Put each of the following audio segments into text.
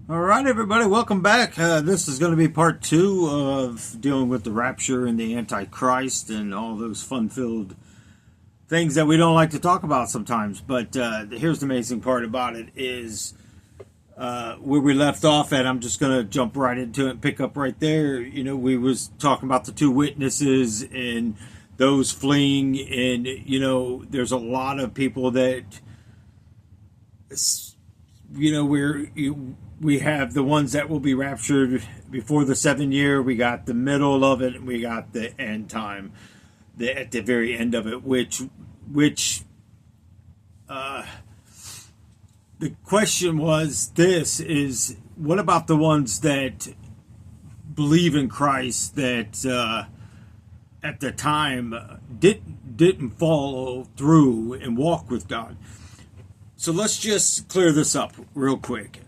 All right, everybody, welcome back. This is going to be part two of dealing with the rapture and the Antichrist and all those fun-filled things that we don't like to talk about sometimes. But here's the amazing part about it is where we left off at. I'm just going to jump right into it and pick up right there. You know, we was talking about the two witnesses and those fleeing, and you know, there's a lot of people that we have the ones that will be raptured before the 7 year. We got the middle of it, and we got the end time, at the very end of it. The question was: this is what about the ones that believe in Christ that at the time didn't follow through and walk with God? So let's just clear this up real quick.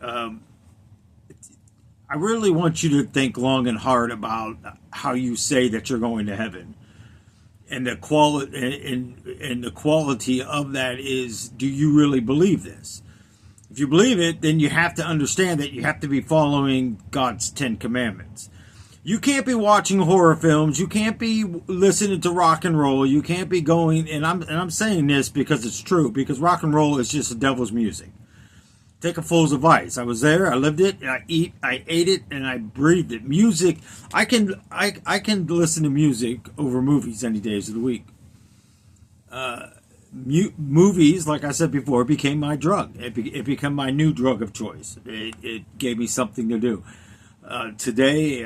I really want you to think long and hard about how you say that you're going to heaven, and the quality of that is: do you really believe this? If you believe it, then you have to understand that you have to be following God's 10 Commandments. You can't be watching horror films. You can't be listening to rock and roll. You can't be going, and I'm saying this because it's true, because rock and roll is just the devil's music. Take a fool's advice. I was there, I lived it, I ate it, and I breathed it. Music, I can listen to music over movies any days of the week. Movies, like I said before, became my drug. It became my new drug of choice. It gave me something to do. Today,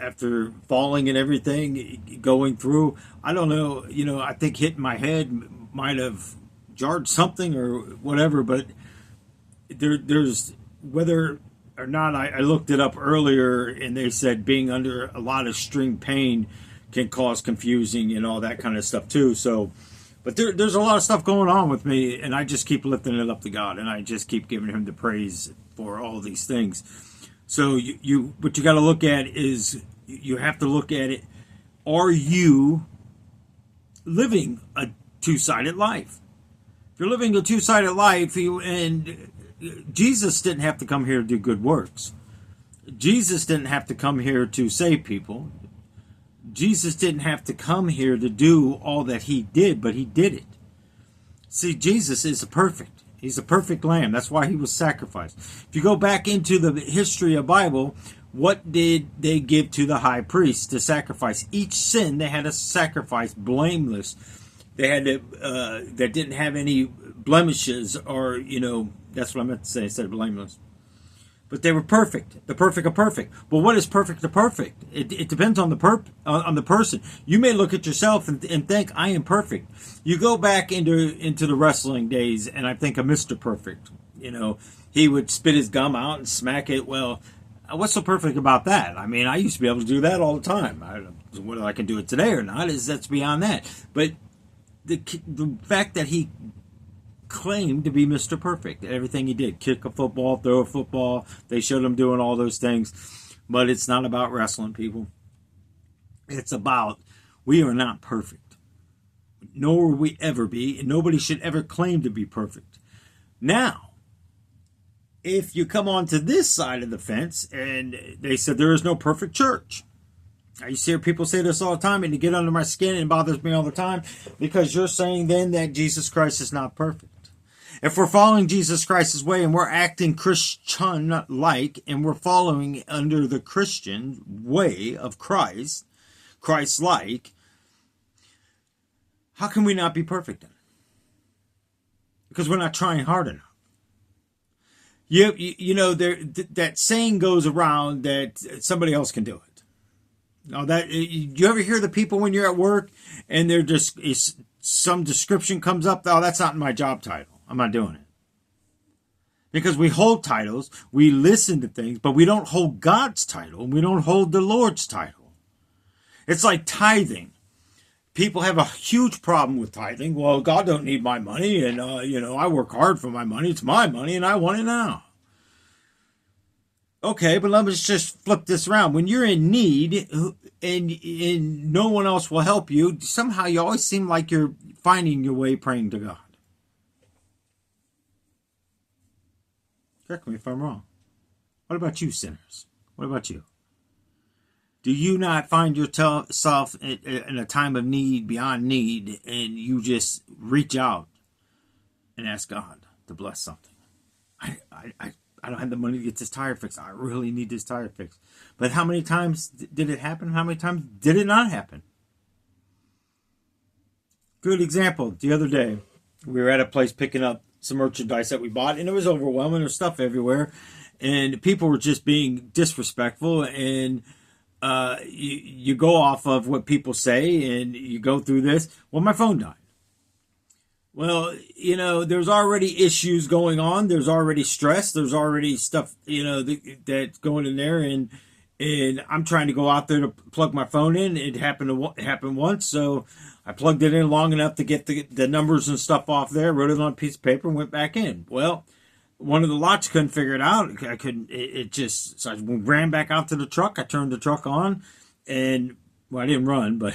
after falling and everything, going through, I don't know, I think hitting my head might have jarred something or whatever, but there's, whether or not, I looked it up earlier, and they said being under a lot of extreme pain can cause confusing and all that kind of stuff too. So, but there's a lot of stuff going on with me, and I just keep lifting it up to God, and I just keep giving Him the praise for all these things. So what you got to look at is, you have to look at it: are you living a two-sided life? If you're living a two-sided life, and Jesus didn't have to come here to do good works. Jesus didn't have to come here to save people. Jesus didn't have to come here to do all that He did, but He did it. See, Jesus is perfect. He's a perfect lamb. That's why He was sacrificed. If you go back into the history of the Bible, what did they give to the high priest to sacrifice? Each sin they had to sacrifice blameless. They had to, that didn't have any blemishes, or, that's what I meant to say instead of blameless. But they were perfect. The perfect are perfect. But what is perfect to perfect? It depends on the person. You may look at yourself and think, I am perfect. You go back into the wrestling days, and I think of Mr. Perfect. He would spit his gum out and smack it. Well, what's so perfect about that? I mean, I used to be able to do that all the time. Whether I can do it today or not, that's beyond that. But the fact that he claimed to be Mr. Perfect, everything he did, kick a football, throw a football, they showed him doing all those things. But it's not about wrestling, people. It's about, we are not perfect, nor will we ever be, and nobody should ever claim to be perfect. Now, if you come onto this side of the fence, and they said there is no perfect church. I used to hear people say this all the time, and it get under my skin, and it bothers me all the time, because you're saying then that Jesus Christ is not perfect. If we're following Jesus Christ's way, and we're acting Christian-like, and we're following under the Christian way of Christ-like, how can we not be perfect then? Because we're not trying hard enough. That saying goes around that somebody else can do it. Now, you ever hear the people when you're at work and they're just, some description comes up? Oh, that's not my job title. I'm not doing it. Because we hold titles, we listen to things, but we don't hold God's title, and we don't hold the Lord's title. It's like tithing. People have a huge problem with tithing. Well, God don't need my money, and I work hard for my money. It's my money, and I want it now. Okay, but let's just flip this around. When you're in need and no one else will help you, somehow you always seem like you're finding your way praying to God. Correct me if I'm wrong. What about you, sinners? What about you? Do you not find yourself in a time of need, beyond need, and you just reach out and ask God to bless something? I don't have the money to get this tire fixed. I really need this tire fixed. But how many times did it happen? How many times did it not happen? Good example. The other day, we were at a place picking up some merchandise that we bought, and it was overwhelming. There's stuff everywhere, and people were just being disrespectful. And you go off of what people say, and you go through this. Well, my phone died. Well, there's already issues going on. There's already stress. There's already stuff, that's going in there, and I'm trying to go out there to plug my phone in. It happened once, so I plugged it in long enough to get the numbers and stuff off there. Wrote it on a piece of paper and went back in. Well, one of the lots couldn't figure it out. I couldn't. So I ran back out to the truck. I turned the truck on, and well, I didn't run, but.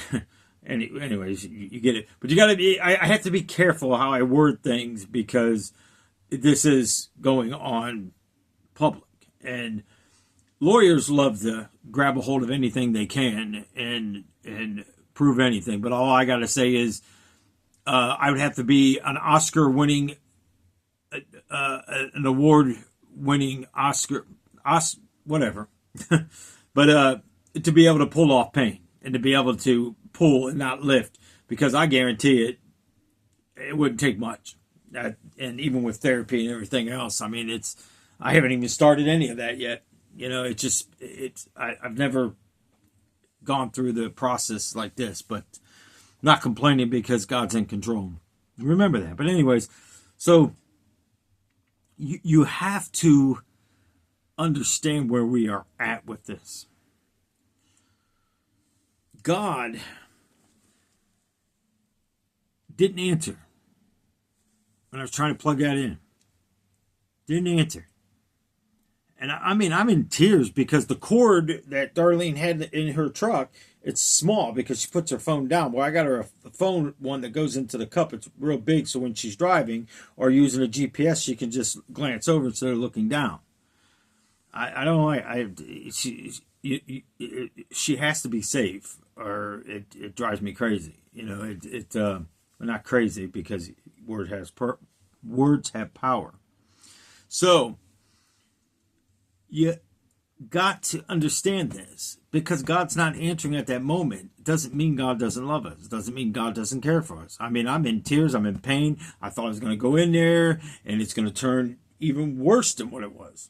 Anyways, you get it. But you got to be, I have to be careful how I word things because this is going on public. And lawyers love to grab a hold of anything they can and prove anything. But all I got to say is I would have to be an Oscar-winning, an award-winning whatever. But to be able to pull off pain and to be able to pull and not lift, because I guarantee it wouldn't take much. And even with therapy and everything else, I mean, I haven't even started any of that yet. I've never gone through the process like this, but not complaining because God's in control. Remember that. But anyways, so you have to understand where we are at with this. God didn't answer when I was trying to plug that in. Didn't answer. And I'm in tears because the cord that Darlene had in her truck, it's small because she puts her phone down. Well, I got her a phone one that goes into the cup. It's real big, so when she's driving or using a GPS, she can just glance over instead of looking down. I don't know. She has to be safe, or it drives me crazy. Not crazy because words have power. So you got to understand this, because God's not answering at that moment. It doesn't mean God doesn't love us. It doesn't mean God doesn't care for us. I mean, I'm in tears. I'm in pain. I thought I was going to go in there and it's going to turn even worse than what it was.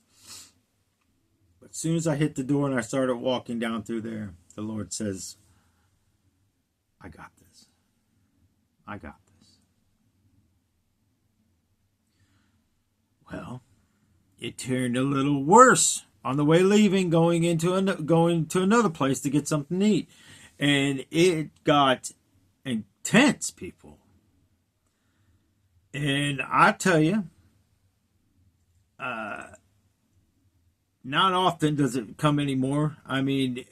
But as soon as I hit the door and I started walking down through there, the Lord says, I got this. I got this. Well, it turned a little worse on the way leaving, going to another place to get something to eat. And it got intense, people. And I tell you, not often does it come anymore. I mean,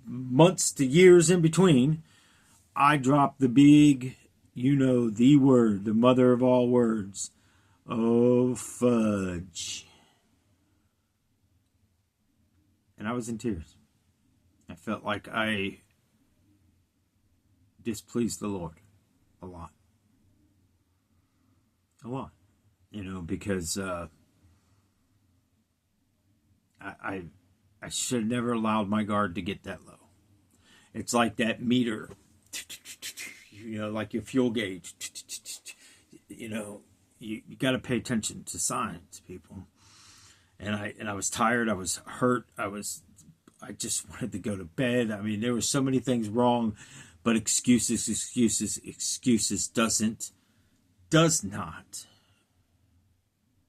months to years in between, I dropped the big, the word, the mother of all words. Oh, fudge. And I was in tears. I felt like I displeased the Lord a lot. A lot. Because I should have never allowed my guard to get that low. It's like that meter, like your fuel gauge. You got to pay attention to signs, people. And I was tired. I was hurt. I just wanted to go to bed. I mean, there were so many things wrong, but excuses does not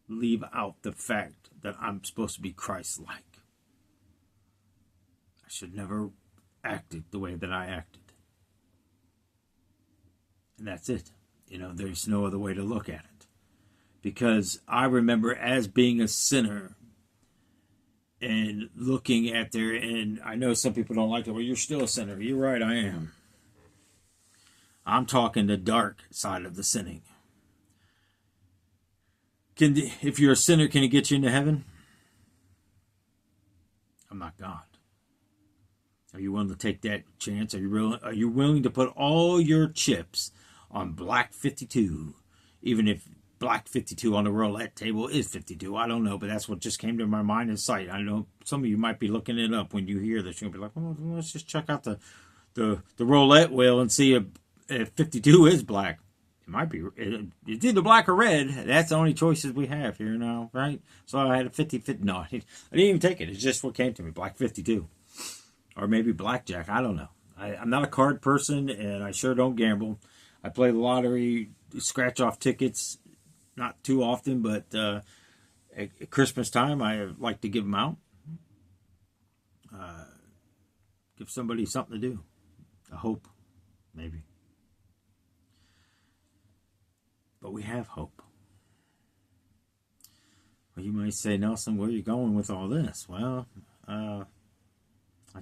leave out the fact that I'm supposed to be Christ-like. I should never acted the way that I acted. And that's it. There's no other way to look at it. Because I remember as being a sinner and looking at there, and I know some people don't like it. Well, you're still a sinner. You're right, I am. I'm talking the dark side of the sinning. If you're a sinner, can he get you into heaven? I'm not God. Are you willing to take that chance? Are you willing to put all your chips on Black 52? Even if Black 52 on the roulette table is 52. I don't know, but that's what just came to my mind and sight. I know some of you might be looking it up when you hear this. You'll be like, well, let's just check out the roulette wheel and see if 52 is black. It might be. It's either black or red. That's the only choices we have here now, right? So I had a 50-50. No, I didn't even take it. It's just what came to me, Black 52. Or maybe blackjack. I don't know. I'm not a card person, and I sure don't gamble. I play the lottery, scratch off tickets, not too often, but at Christmas time, I like to give them out. Give somebody something to do. A hope, maybe. But we have hope. Well, you might say, Nelson, where are you going with all this? Well, I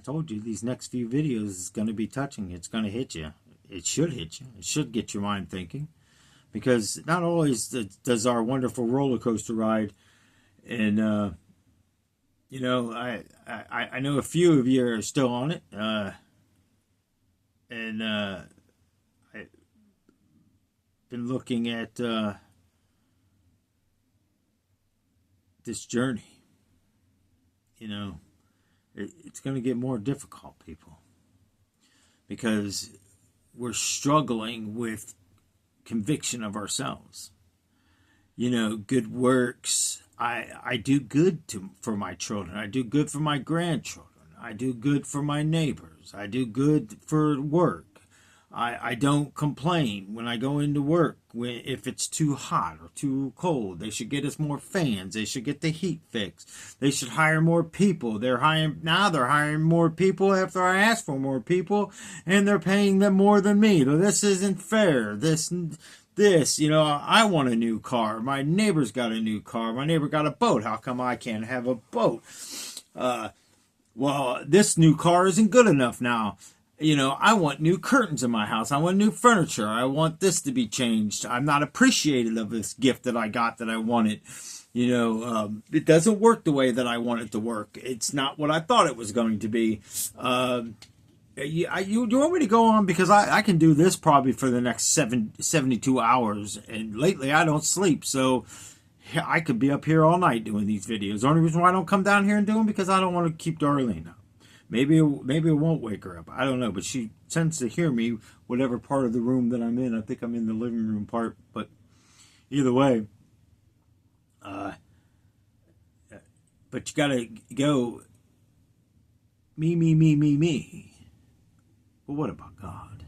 told you these next few videos is going to be touching. It's going to hit you. It should hit you. It should get your mind thinking. Because not always does our wonderful roller coaster ride, and you know, I know a few of you are still on it, and I've been looking at this journey. You know, it's going to get more difficult, people, because we're struggling with conviction of ourselves. You know, good works. I do good for my children. I do good for my grandchildren. I do good for my neighbors. I do good for work. I don't complain when I go into work if it's too hot or too cold. They should get us more fans. They should get the heat fixed. They should hire more people. They're hiring more people after I ask for more people, and they're paying them more than me. This isn't fair. This, you know, I want a new car. My neighbor's got a new car. My neighbor got a boat. How come I can't have a boat? Well, this new car isn't good enough now. You know, I want new curtains in my house. I want new furniture. I want this to be changed. I'm not appreciative of this gift that I got that I wanted. You know, it doesn't work the way that I want it to work. It's not what I thought it was going to be. You want me to go on? Because I can do this probably for the next 72 hours. And lately I don't sleep. So I could be up here all night doing these videos. The only reason why I don't come down here and do them because I don't want to keep Darlene up. Maybe it won't wake her up. I don't know, but she tends to hear me whatever part of the room that I'm in. I think I'm in the living room part, but either way, but you gotta go me. Well, what about God?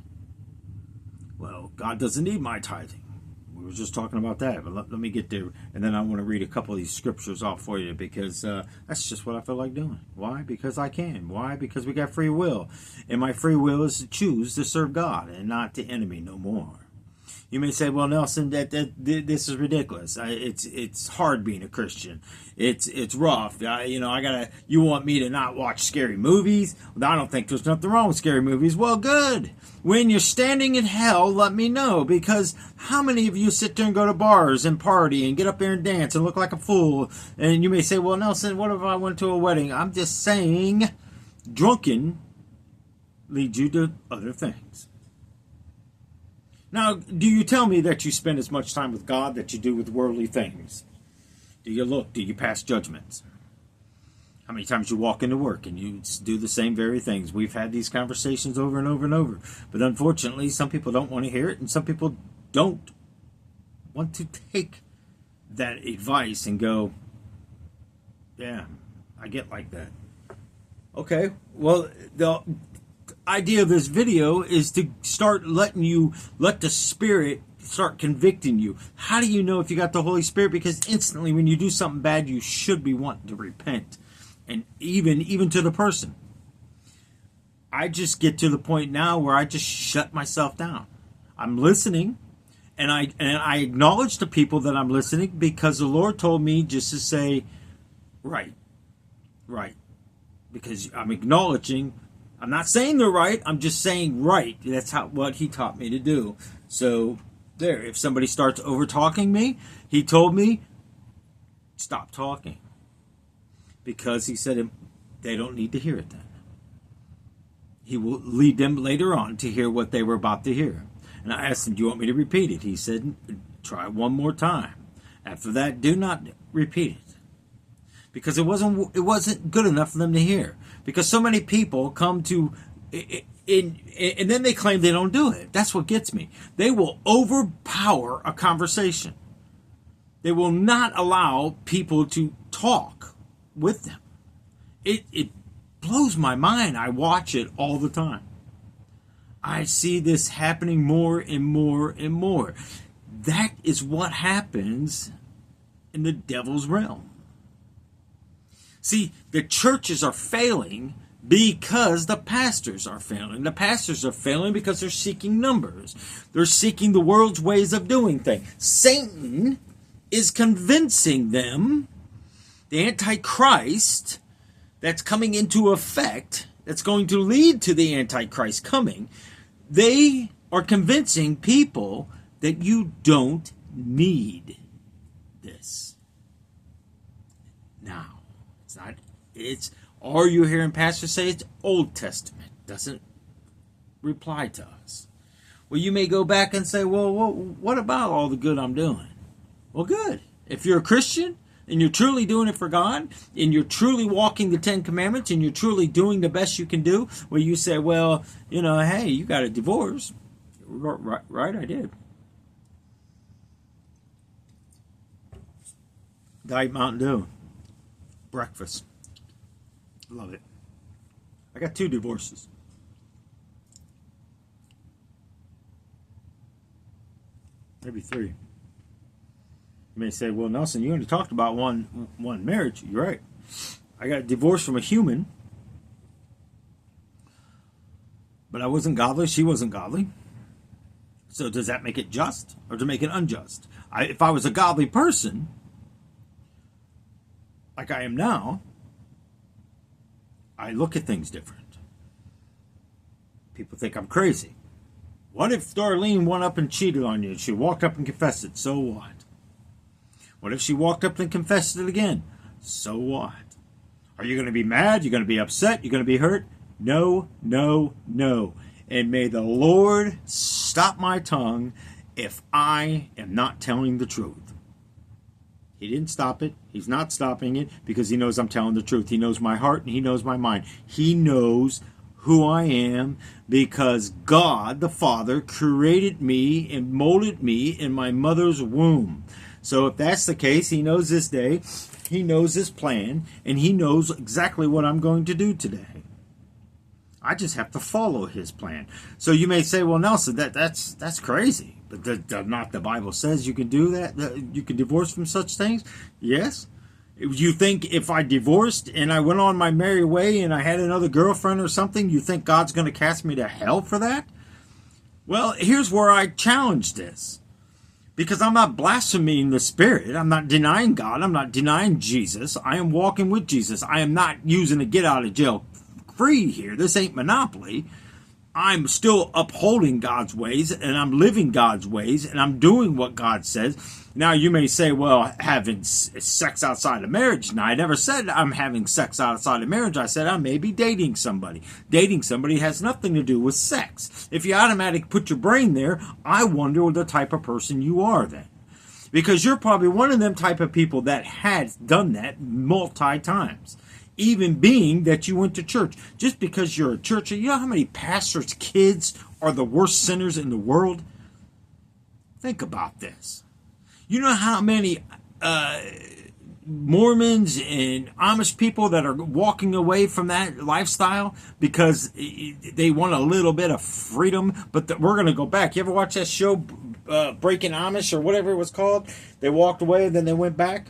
Well, God doesn't need my tithing. We were just talking about that, but let me get there, and then I want to read a couple of these scriptures off for you because that's just what I feel like doing. Why? Because I can. Why? Because we got free will, and my free will is to choose to serve God and not the enemy no more. You may say, "Well, Nelson, this is ridiculous. It's hard being a Christian. It's rough. You want me to not watch scary movies? Well, I don't think there's nothing wrong with scary movies. Well, good. When you're standing in hell, let me know, because how many of you sit there and go to bars and party and get up there and dance and look like a fool? And you may say, well, Nelson, what if I went to a wedding? I'm just saying, drunken leads you to other things. Now, do you tell me that you spend as much time with God that you do with worldly things? Do you look? Do you pass judgments? How many times you walk into work and you do the same very things? We've had these conversations over and over and over. But unfortunately, some people don't want to hear it, and some people don't want to take that advice and go, yeah, I get like that. Okay, well, the idea of this video is to start let the Spirit start convicting you. How do you know if you got the Holy Spirit? Because instantly when you do something bad, you should be wanting to repent. And even to the person. I just get to the point now where I just shut myself down. I'm listening, and I acknowledge the people that I'm listening, because the Lord told me just to say, right. Because I'm acknowledging. I'm not saying they're right. I'm just saying right. That's what He taught me to do. So there, if somebody starts over talking me, He told me, stop talking. Because he said they don't need to hear it then. He will lead them later on to hear what they were about to hear. And I asked him, do you want me to repeat it? He said, try it one more time. After that, do not repeat it. Because it wasn't good enough for them to hear. Because so many people come to, and then they claim they don't do it. That's what gets me. They will overpower a conversation. They will not allow people to talk with them. It blows my mind. I watch it all the time. I see this happening more and more and more. That is what happens in the devil's realm. See, the churches are failing because the pastors are failing. The pastors are failing because they're seeking numbers. They're seeking the world's ways of doing things. Satan is convincing them, the Antichrist that's coming into effect, that's going to lead to the Antichrist coming, they are convincing people that you don't need this. Now, it's all you're hearing pastors say, it's Old Testament. Doesn't reply to us. Well, you may go back and say, well, what about all the good I'm doing? Well, good. If you're a Christian and you're truly doing it for God and you're truly walking the Ten Commandments and you're truly doing the best you can do, well, you say, well, hey, you got a divorce. Right, I did. Diet Mountain Dew. Breakfast. Love it. I got 2 divorces. Maybe 3. You may say, well, Nelson, you only talked about one marriage. You're right. I got divorced from a human, but I wasn't godly. She wasn't godly. So does that make it just or to make it unjust? If I was a godly person, like I am now, I look at things different. People think I'm crazy. What if Darlene went up and cheated on you and she walked up and confessed it? So what? What if she walked up and confessed it again? So what? Are you going to be mad? You're going to be upset? You're going to be hurt? No, no, no. And may the Lord stop my tongue if I am not telling the truth. He didn't stop it. He's not stopping it because he knows I'm telling the truth. He knows my heart and he knows my mind. He knows who I am because God the Father created me and molded me in my mother's womb. So if that's the case, he knows this day, he knows this plan, and he knows exactly what I'm going to do today. I just have to follow his plan. So you may say, well, Nelson, that's crazy. But not the Bible says you can do that? You can divorce from such things? Yes. You think if I divorced and I went on my merry way and I had another girlfriend or something, you think God's going to cast me to hell for that? Well, here's where I challenge this. Because I'm not blaspheming the Spirit. I'm not denying God. I'm not denying Jesus. I am walking with Jesus. I am not using a get out of jail free here. This ain't Monopoly. I'm still upholding God's ways and I'm living God's ways and I'm doing what God says. Now you may say, well, having sex outside of marriage. Now I never said I'm having sex outside of marriage. I said I may be dating somebody. Dating somebody has nothing to do with sex. If you automatically put your brain there, I wonder the type of person you are then. Because you're probably one of them type of people that has done that multi times. Even being that you went to church. Just because you're a church, you know how many pastors' kids are the worst sinners in the world? Think about this. You know how many Mormons and Amish people that are walking away from that lifestyle because they want a little bit of freedom, but we're going to go back. You ever watch that show, Breaking Amish or whatever it was called? They walked away and then they went back.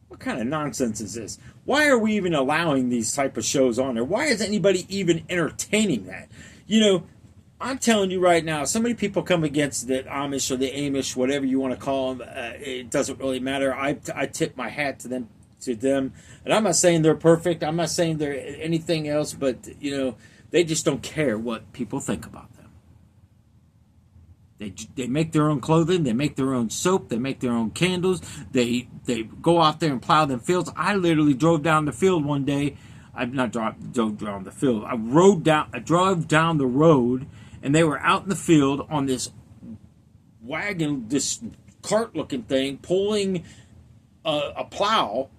What kind of nonsense is this? Why are we even allowing these type of shows on there? Why is anybody even entertaining that? You know, I'm telling you right now, so many people come against the Amish or the Amish, whatever you want to call them. It doesn't really matter. I tip my hat to them. And I'm not saying they're perfect. I'm not saying they're anything else, but, you know, they just don't care what people think about them. They make their own clothing. They make their own soap. They make their own candles. They go out there and plow them fields. I literally drove down the field one day. I not drove down the field. I drove down the road, and they were out in the field on this wagon, this cart-looking thing, pulling a plow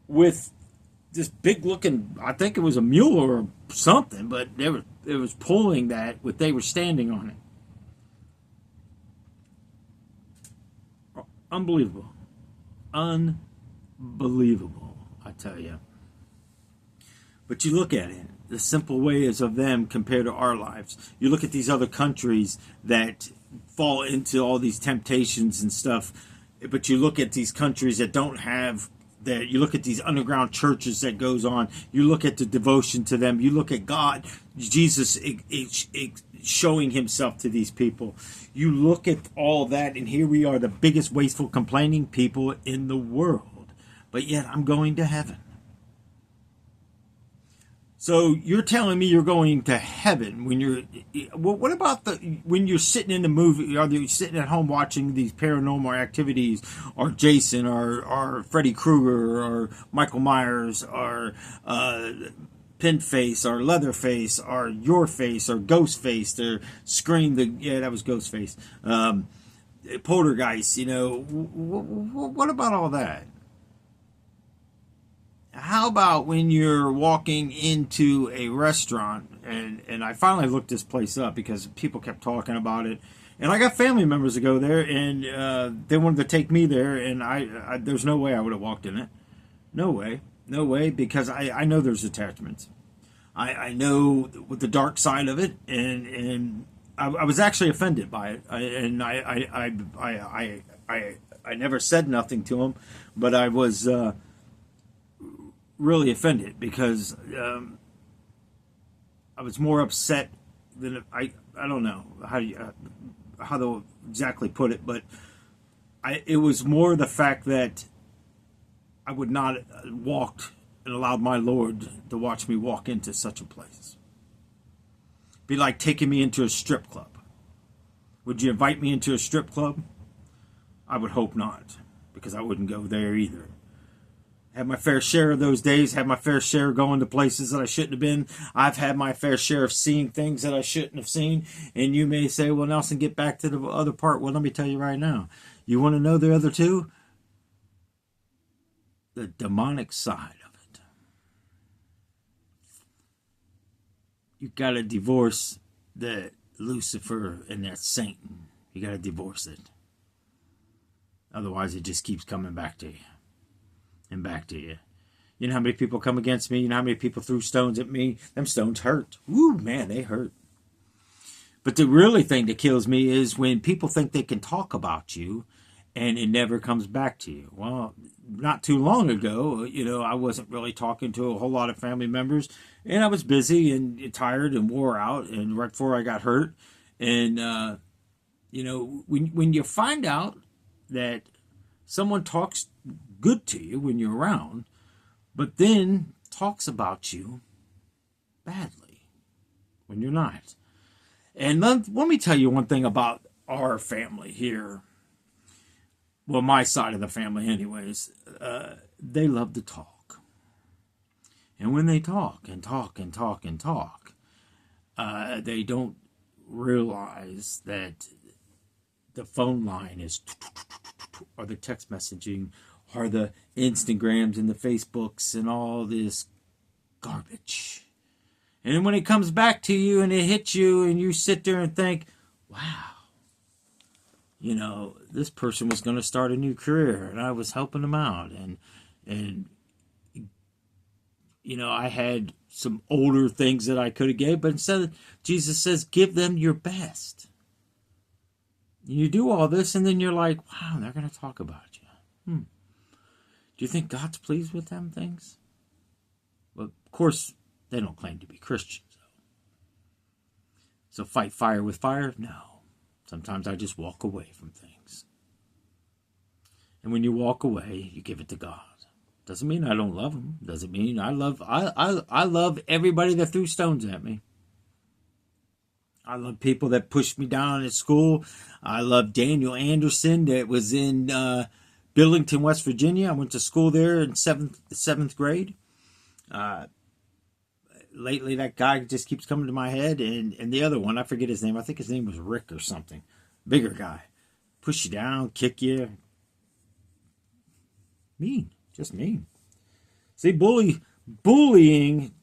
with this big-looking, I think it was a mule or something, but it was pulling that with they were standing on it. Unbelievable. Unbelievable, I tell you. But you look at it, the simple ways of them compared to our lives. You look at these other countries that fall into all these temptations and stuff, but you look at these countries that don't have that. You look at these underground churches that goes on. You look at the devotion to them. You look at God, Jesus showing himself to these people. You look at all that, and here we are, the biggest wasteful, complaining people in the world. But yet I'm going to heaven. So you're telling me you're going to heaven when you're... Well, what about when you're sitting in the movie? Are you sitting at home watching these Paranormal Activities, or Jason, or Freddy Krueger, or Michael Myers, or Pinface, or Leatherface, or Your Face, or Ghostface, or Scream? That was Ghostface. Poltergeist. What about all that? How about when you're walking into a restaurant, and I finally looked this place up because people kept talking about it, and I got family members to go there, and they wanted to take me there, and I there's no way I would have walked in it. No way, because I know there's attachments. I know with the dark side of it, and I was actually offended by it, I never said nothing to them, but I was really offended because I was more upset than I don't know how to exactly put it, but it was more the fact that I would not have walked and allowed my Lord to watch me walk into such a place. Be like taking me into a strip club. Would you invite me into a strip club? I would hope not, because I wouldn't go there either. Had my fair share of those days, had my fair share of going to places that I shouldn't have been. I've had my fair share of seeing things that I shouldn't have seen. And you may say, well, Nelson, get back to the other part. Well, let me tell you right now. You want to know the other two? The demonic side of it. You got to divorce that Lucifer and that Satan. You got to divorce it. Otherwise, it just keeps coming back to you. And back to you. You know how many people come against me? You know how many people threw stones at me? Them stones hurt. Woo, man, they hurt. But the really thing that kills me is when people think they can talk about you and it never comes back to you. Well, not too long ago, I wasn't really talking to a whole lot of family members, and I was busy and tired and wore out, and right before I got hurt. And, when you find out that someone talks good to you when you're around, but then talks about you badly when you're not. And let me tell you one thing about our family here. Well, my side of the family anyways. They love to talk. And when they talk and talk and talk and talk, they don't realize that the phone line is, or the text messaging, or the Instagrams and the Facebooks and all this garbage. And when it comes back to you and it hits you and you sit there and think, wow, this person was going to start a new career and I was helping them out. And I had some older things that I could have gave, but instead Jesus says, give them your best. You do all this and then you're like, wow, they're going to talk about you. Do you think God's pleased with them things? Well, of course, they don't claim to be Christians. So fight fire with fire? No. Sometimes I just walk away from things. And when you walk away, you give it to God. Doesn't mean I don't love them. Doesn't mean I love everybody that threw stones at me. I love people that pushed me down at school. I love Daniel Anderson that was in Billington, West Virginia. I went to school there in seventh grade. Uh, Lately, that guy just keeps coming to my head, and the other one, I forget his name. I think his name was Rick or something. Bigger guy, push you down, kick you, mean, just mean. See, bullying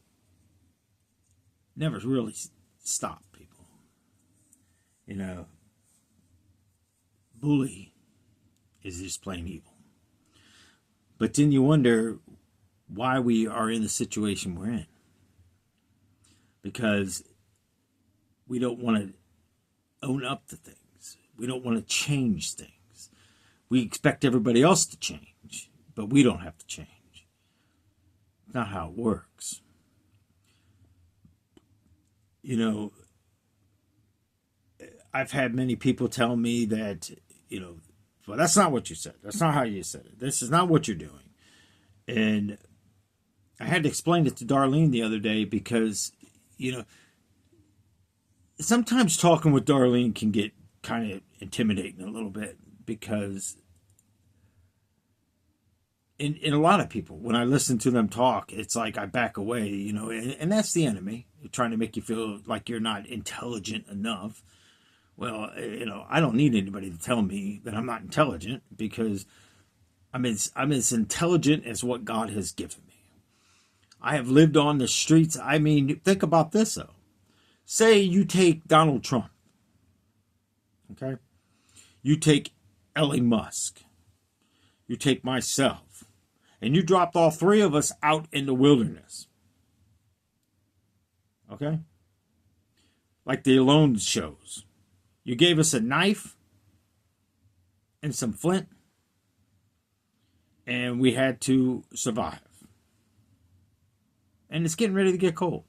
never really stopped people. You know, bully is just plain evil. But then you wonder why we are in the situation we're in. Because we don't want to own up to things. We don't want to change things. We expect everybody else to change, but we don't have to change. It's not how it works. You know, I've had many people tell me that, well, that's not what you said. That's not how you said it. This is not what you're doing. And I had to explain it to Darlene the other day because, sometimes talking with Darlene can get kind of intimidating a little bit because in a lot of people, when I listen to them talk, it's like I back away, and that's the enemy. They're trying to make you feel like you're not intelligent enough. Well, I don't need anybody to tell me that I'm not intelligent because I'm as intelligent as what God has given me. I have lived on the streets. I mean, think about this, though. Say you take Donald Trump, okay? You take Elon Musk. You take myself. And you dropped all three of us out in the wilderness. Okay? Like the Alone shows. You gave us a knife and some flint. And we had to survive. And it's getting ready to get cold.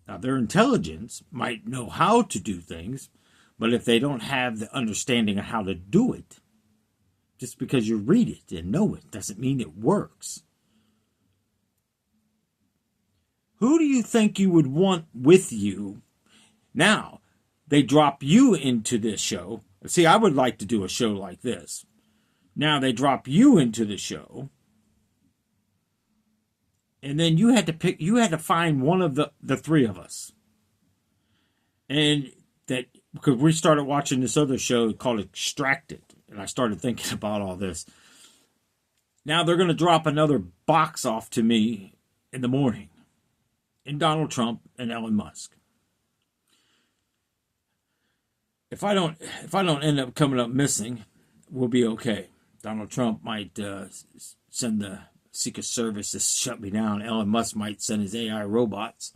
Now, their intelligence might know how to do things, but if they don't have the understanding of how to do it, just because you read it and know it doesn't mean it works. Who do you think you would want with you? Now, they drop you into this show. See, I would like to do a show like this. Now they drop you into the show. And then you had to find one of the three of us. And that, because we started watching this other show called Extracted. And I started thinking about all this. Now they're going to drop another box off to me in the morning. In Donald Trump and Elon Musk. If I don't end up coming up missing, we'll be okay. Donald Trump might send the Secret Service to shut me down. Elon Musk might send his AI robots.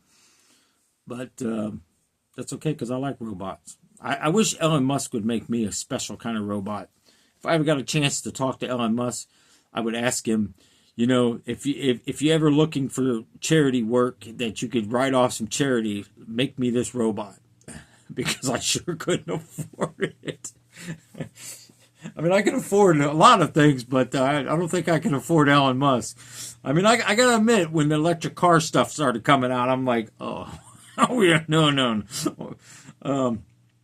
But that's okay because I like robots. I wish Elon Musk would make me a special kind of robot. If I ever got a chance to talk to Elon Musk, I would ask him, if you ever looking for charity work that you could write off some charity, make me this robot. Because I sure couldn't afford it. I mean, I can afford a lot of things, but I don't think I can afford Elon Musk. I mean, I got to admit, when the electric car stuff started coming out, I'm like, oh yeah, no.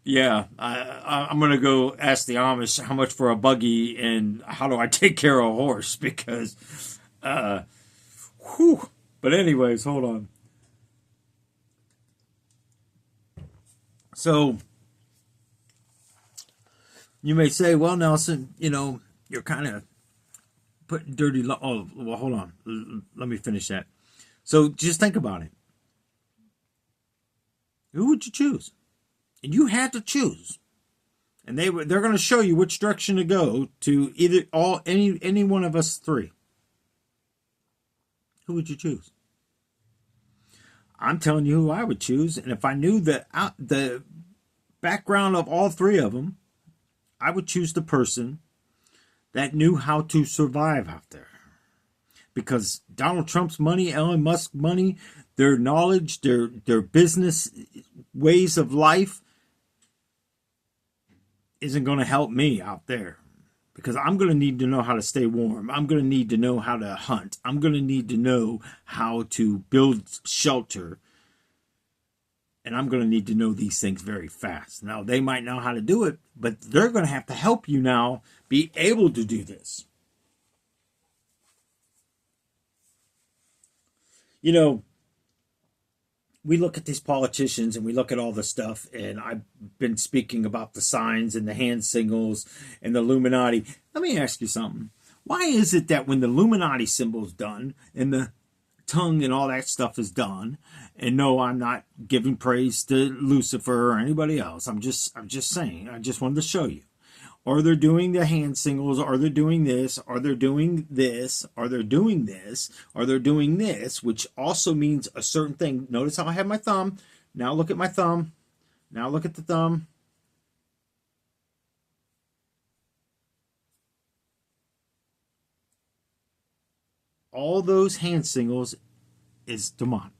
Yeah, I'm going to go ask the Amish how much for a buggy and how do I take care of a horse because, whew. But anyways, hold on. So, you may say, well, Nelson, you're kind of putting dirty... Oh, well, hold on. Let me finish that. So, just think about it. Who would you choose? And you had to choose. And they're going to show you which direction to go to either any one of us three. Who would you choose? I'm telling you who I would choose. And if I knew the background of all three of them, I would choose the person that knew how to survive out there. Because Donald Trump's money, Elon Musk's money, their knowledge, their business ways of life isn't going to help me out there. Because I'm going to need to know how to stay warm. I'm going to need to know how to hunt. I'm going to need to know how to build shelter And I'm going to need to know these things very fast. Now, they might know how to do it, but they're going to have to help you now be able to do this. You know, we look at these politicians and we look at all the stuff, and I've been speaking about the signs and the hand signals and the Illuminati. Let me ask you something. Why is it that when the Illuminati symbol's done and the tongue and all that stuff is done, and no, I'm not giving praise to Lucifer or anybody else. I'm just saying. I just wanted to show you. Or they're doing the hand signals, or they're doing this, or they're doing this, or they're doing this, or they're doing this, which also means a certain thing. Notice how I have my thumb. Now look at my thumb. Now look at the thumb. All those hand signals is demonic.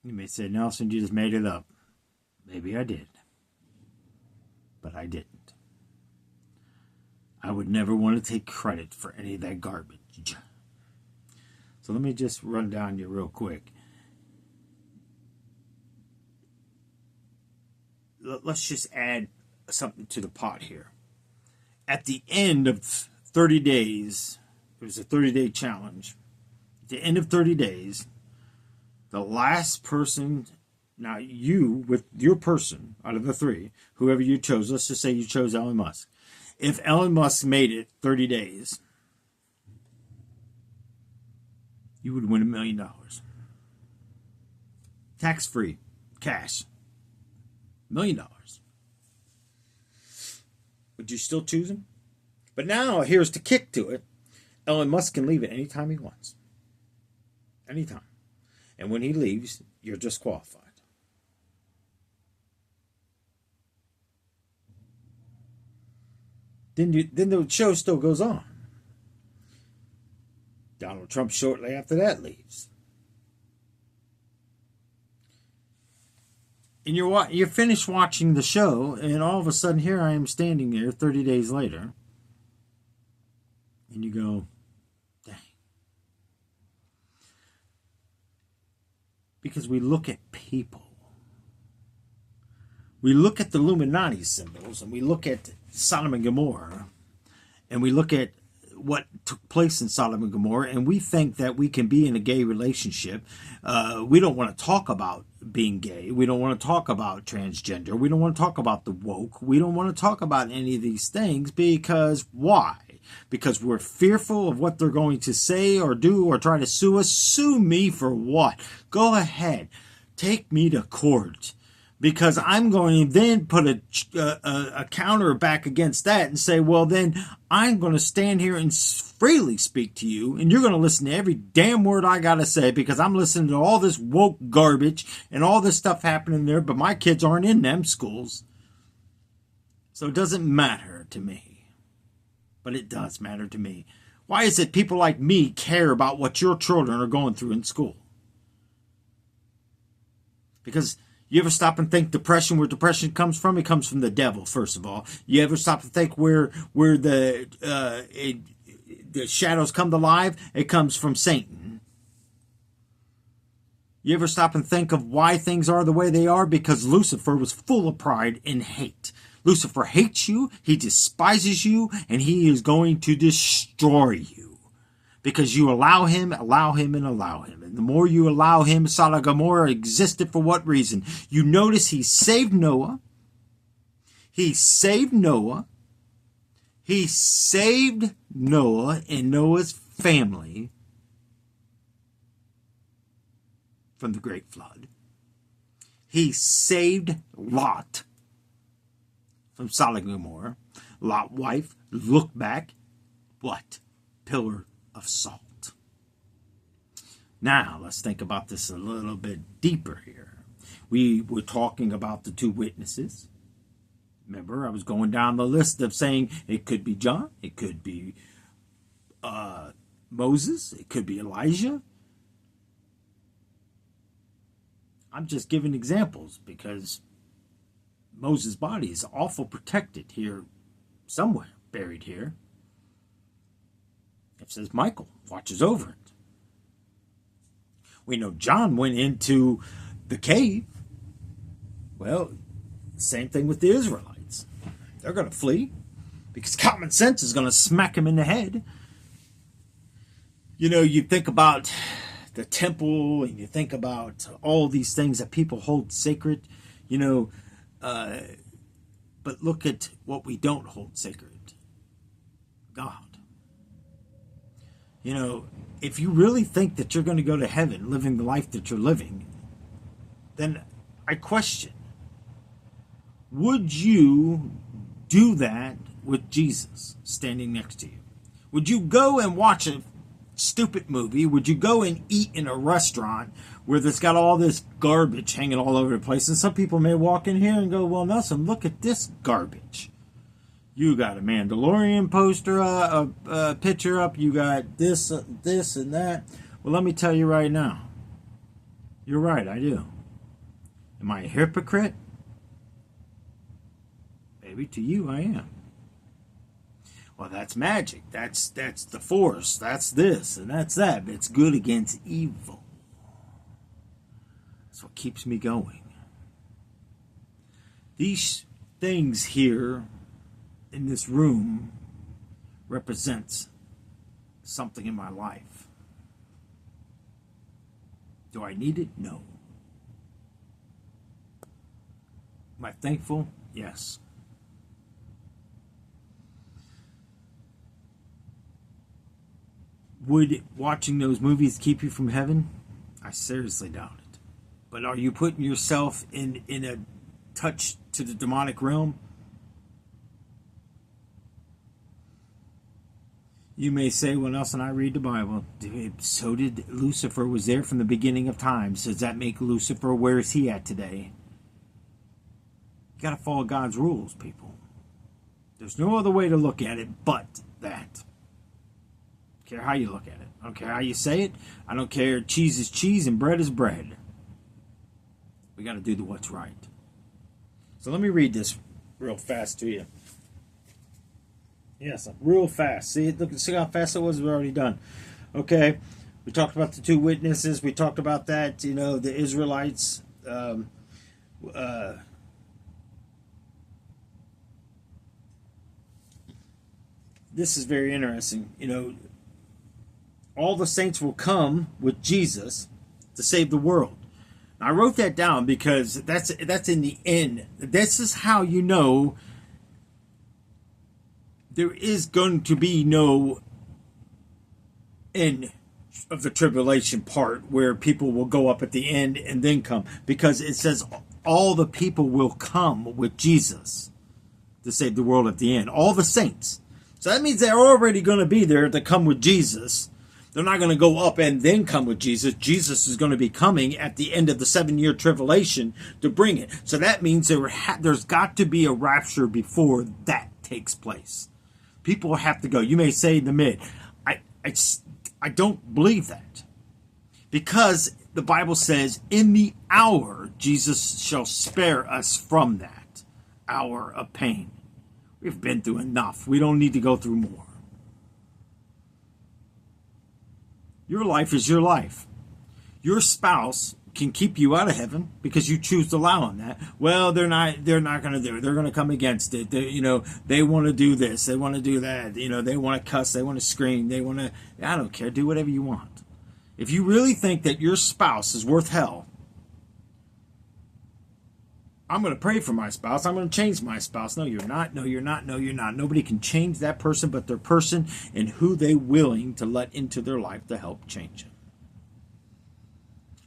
You may say, Nelson, you just made it up. Maybe I did. But I didn't. I would never want to take credit for any of that garbage. So let me just run down you real quick. Let's just add something to the pot here. At the end of 30 days, it was a 30-day challenge. At the end of 30 days, the last person, now you, with your person, out of the three, whoever you chose, let's just say you chose Elon Musk. If Elon Musk made it 30 days, you would win $1 million. Tax-free, cash. $1 million. Would you still choose him? But now, here's the kick to it. Elon Musk can leave it anytime he wants. Anytime. And when he leaves, you're disqualified. Then the show still goes on. Donald Trump shortly after that leaves. And you're finished watching the show, and all of a sudden here I am standing there 30 days later. And you go, dang. Because we look at people. We look at the Illuminati symbols, and we look at Sodom and Gomorrah, and we look at what took place in Sodom and Gomorrah, and we think that we can be in a gay relationship. We don't want to talk about being gay. We don't want to talk about transgender. We don't want to talk about the woke. We don't want to talk about any of these things because why? Because we're fearful of what they're going to say or do or try to sue us. Sue me for what? Go ahead. Take me to court. Because I'm going to then put a counter back against that and say, well, then I'm going to stand here and freely speak to you, and you're going to listen to every damn word I got to say because I'm listening to all this woke garbage and all this stuff happening there, but my kids aren't in them schools. So it doesn't matter to me. But it does matter to me. Why is it people like me care about what your children are going through in school? Because you ever stop and think depression, where depression comes from? It comes from the devil, first of all. You ever stop and think where the shadows come to life? It comes from Satan. You ever stop and think of why things are the way they are? Because Lucifer was full of pride and hate. Lucifer hates you, he despises you, and he is going to destroy you. Because you allow him, and allow him. And the more you allow him, Sodom and Gomorrah existed for what reason? You notice he saved Noah. He saved Noah. He saved Noah and Noah's family from the great flood. He saved Lot from Sodom and Gomorrah. Lot's wife looked back. What? Pillar of salt. Now, let's think about this a little bit deeper here. We were talking about the two witnesses. Remember, I was going down the list of saying it could be John, it could be Moses, it could be Elijah. I'm just giving examples because Moses' body is awful protected here, somewhere buried here. It says Michael watches over it. We know John went into the cave. Well, same thing with the Israelites. They're going to flee because common sense is going to smack them in the head. You know, you think about the temple and you think about all these things that people hold sacred, you know, but look at what we don't hold sacred. God. You know, if you really think that you're going to go to heaven living the life that you're living, then I question, would you do that with Jesus standing next to you? Would you go and watch a stupid movie? Would you go and eat in a restaurant where there's got all this garbage hanging all over the place? And some people may walk in here and go, well, Nelson, look at this garbage. You got a Mandalorian poster, a picture up. You got this and that. Well, let me tell you right now. You're right, I do. Am I a hypocrite? Maybe to you I am. Well, that's magic. That's the Force. That's this and that's that. It's good against evil. That's what keeps me going. These things here in this room represents something in my life. Do I need it? No. Am I thankful? Yes. Would watching those movies keep you from heaven? I seriously doubt it. But are you putting yourself in a touch to the demonic realm? You may say, well, Nelson, I read the Bible. So did Lucifer, was there from the beginning of times. Does that make Lucifer, where is he at today? You got to follow God's rules, people. There's no other way to look at it but that. I don't care how you look at it. I don't care how you say it. I don't care. Cheese is cheese and bread is bread. We got to do what's right. So let me read this real fast to you. Yes, real fast. See how fast it was? We're already done. Okay. We talked about the two witnesses. We talked about that, you know, the Israelites. This is very interesting. You know, all the saints will come with Jesus to save the world. Now, I wrote that down because that's in the end. This is how you know there is going to be no end of the tribulation part where people will go up at the end and then come. Because it says all the people will come with Jesus to save the world at the end. All the saints. So that means they're already going to be there to come with Jesus. They're not going to go up and then come with Jesus. Jesus is going to be coming at the end of the 7-year tribulation to bring it. So that means there's got to be a rapture before that takes place. People have to go. You may say in the mid, I don't believe that. Because the Bible says, in the hour, Jesus shall spare us from that hour of pain. We've been through enough. We don't need to go through more. Your life is your life. Your spouse can keep you out of heaven because you choose to allow them that. Well, they're not going to do it. They're going to come against it. They want to do this. They want to do that. They want to cuss. They want to scream. I don't care. Do whatever you want. If you really think that your spouse is worth hell, I'm going to pray for my spouse. I'm going to change my spouse. No, you're not. No, you're not. No, you're not. Nobody can change that person but their person and who they're willing to let into their life to help change it.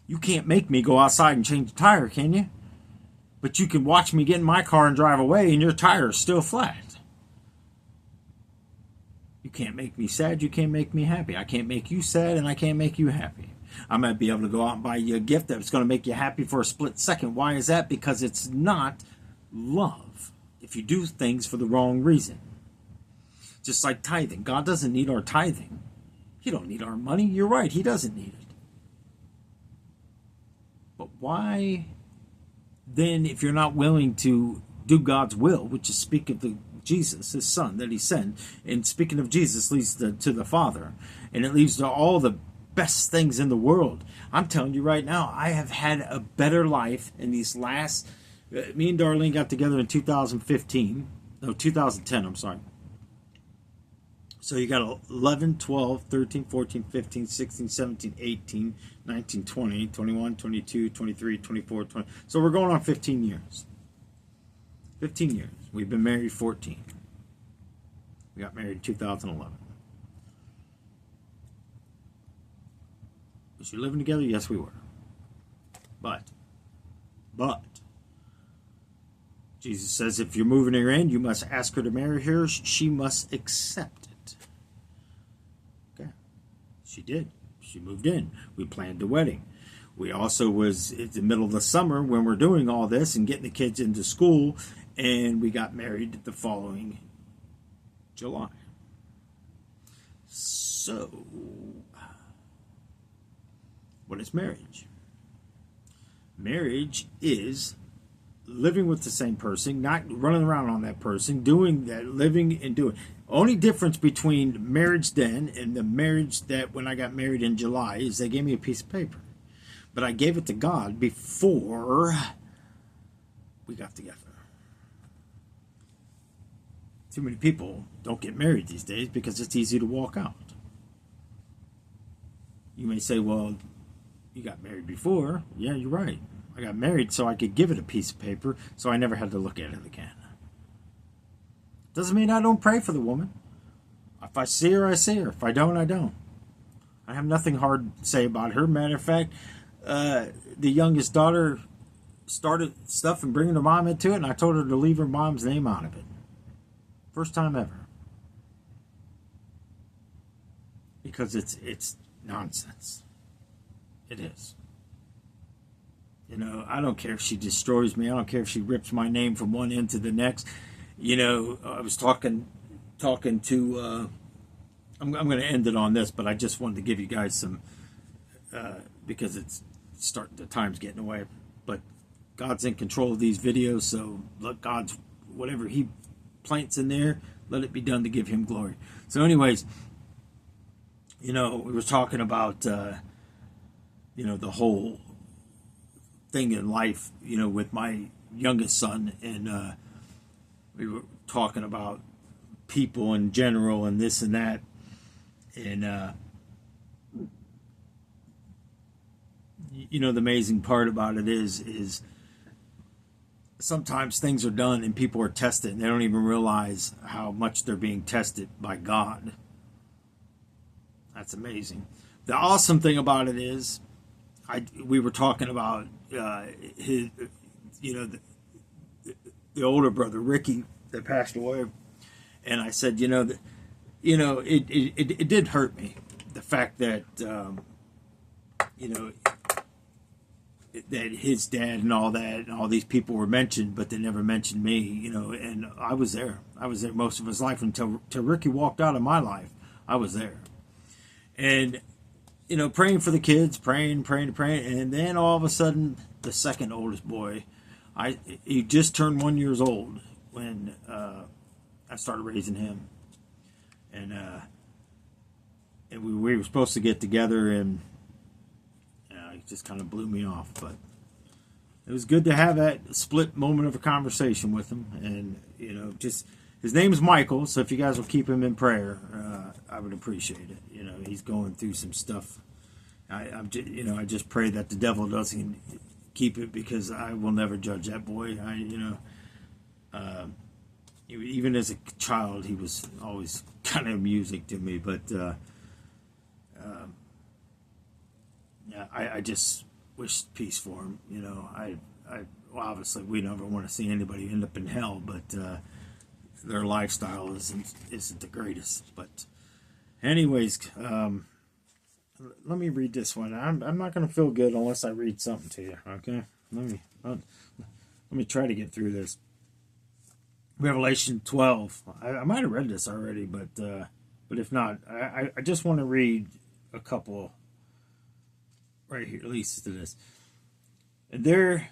You can't make me go outside and change the tire, can you? But you can watch me get in my car and drive away and your tire is still flat. You can't make me sad. You can't make me happy. I can't make you sad and I can't make you happy. I might be able to go out and buy you a gift that's going to make you happy for a split second. Why is that? Because it's not love if you do things for the wrong reason. Just like tithing. God doesn't need our tithing. He don't need our money. You're right. He doesn't need it. But why then, if you're not willing to do God's will, which is speak of Jesus, his son that he sent, and speaking of Jesus leads to the Father, and it leads to all the best things in the world. I'm telling you right now, I have had a better life in these last. Me and Darlene got together in 2015. No, 2010, I'm sorry. So you got 11, 12, 13, 14, 15, 16, 17, 18, 19, 20, 21, 22, 23, 24, 20. So we're going on 15 years. 15 years. We've been married 14. We got married in 2011. Was we living together? Yes, we were. But, Jesus says if you're moving her in, you must ask her to marry her. She must accept it. Okay. She did. She moved in. We planned the wedding. We also was in the middle of the summer when we're doing all this and getting the kids into school, and we got married the following July. So, what is marriage? Marriage is living with the same person, not running around on that person, doing that, living and doing. Only difference between marriage then and the marriage that when I got married in July is they gave me a piece of paper. But I gave it to God before we got together. Too many people don't get married these days because it's easy to walk out. You may say, well, you got married before. Yeah, you're right. I got married so I could give it a piece of paper so I never had to look at it again. Doesn't mean I don't pray for the woman. If I see her, I see her. If I don't, I don't. I have nothing hard to say about her. Matter of fact, the youngest daughter started stuff and bringing her mom into it, and I told her to leave her mom's name out of it. First time ever. Because it's nonsense. It is. You know, I don't care if she destroys me. I don't care if she rips my name from one end to the next. You know, I was talking to. I'm going to end it on this, but I just wanted to give you guys some because the time's getting away. But God's in control of these videos, so let God's whatever He plants in there, let it be done to give Him glory. So, anyways, you know, we were talking about you know, the whole thing in life, you know, with my youngest son, and we were talking about people in general and this and that, and you know, the amazing part about it is sometimes things are done and people are tested and they don't even realize how much they're being tested by God. That's amazing. The awesome thing about it is, we were talking about his, you know, the older brother Ricky that passed away, and I said, you know, it did hurt me, the fact that you know, that his dad and all that and all these people were mentioned, but they never mentioned me, you know, and I was there most of his life until Ricky walked out of my life. I was there, and you know, praying for the kids, praying, and then all of a sudden, the second oldest boy, he just turned 1 year old when I started raising him, and we were supposed to get together, and it just kind of blew me off. But it was good to have that split moment of a conversation with him, and you know, just his name is Michael, so if you guys will keep him in prayer, I would appreciate it. You know, he's going through some stuff. You know, I just pray that the devil doesn't keep it, because I will never judge that boy. Even as a child, he was always kind of music to me. But yeah, I just wish peace for him. You know, well, obviously we never want to see anybody end up in hell, but their lifestyle isn't the greatest. But anyways, let me read this one. I'm not going to feel good unless I read something to you. Okay, let me try to get through this. Revelation 12. I might have read this already, but if not, I just want to read a couple right here, at least to this. And there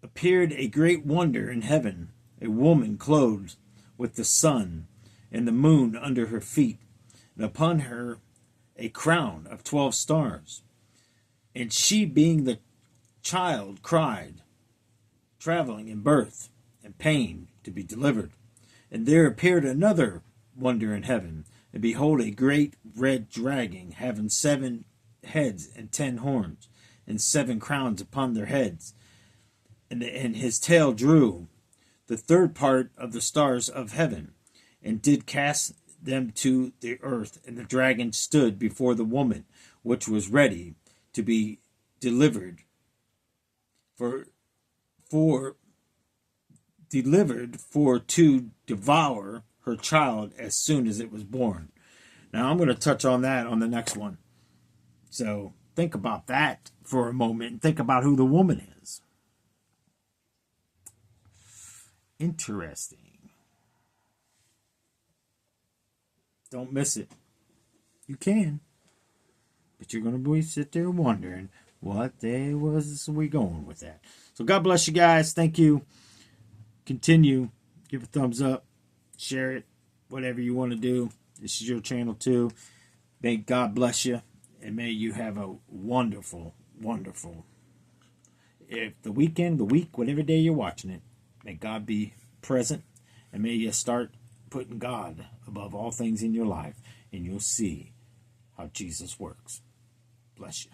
appeared a great wonder in heaven, a woman clothed with the sun and the moon under her feet, and upon her a crown of 12 stars. And she, being the child, cried, traveling in birth and pain to be delivered. And there appeared another wonder in heaven, and behold, a great red dragon, having 7 heads and 10 horns, and 7 crowns upon their heads. And his tail drew the third part of the stars of heaven, and did cast them to the earth. And the dragon stood before the woman, which was ready to be delivered for to devour her child as soon as it was born. Now I'm going to touch on that on the next one. So think about that for a moment and think about who the woman is. Interesting. Don't miss it. You can. But you're going to sit there wondering what day was we going with that. So God bless you guys. Thank you. Continue. Give a thumbs up. Share it. Whatever you want to do. This is your channel too. May God bless you. And may you have a wonderful, wonderful, if the weekend, the week, whatever day you're watching it, may God be present. And may you start putting God above all things in your life. And you'll see how Jesus works. Bless you.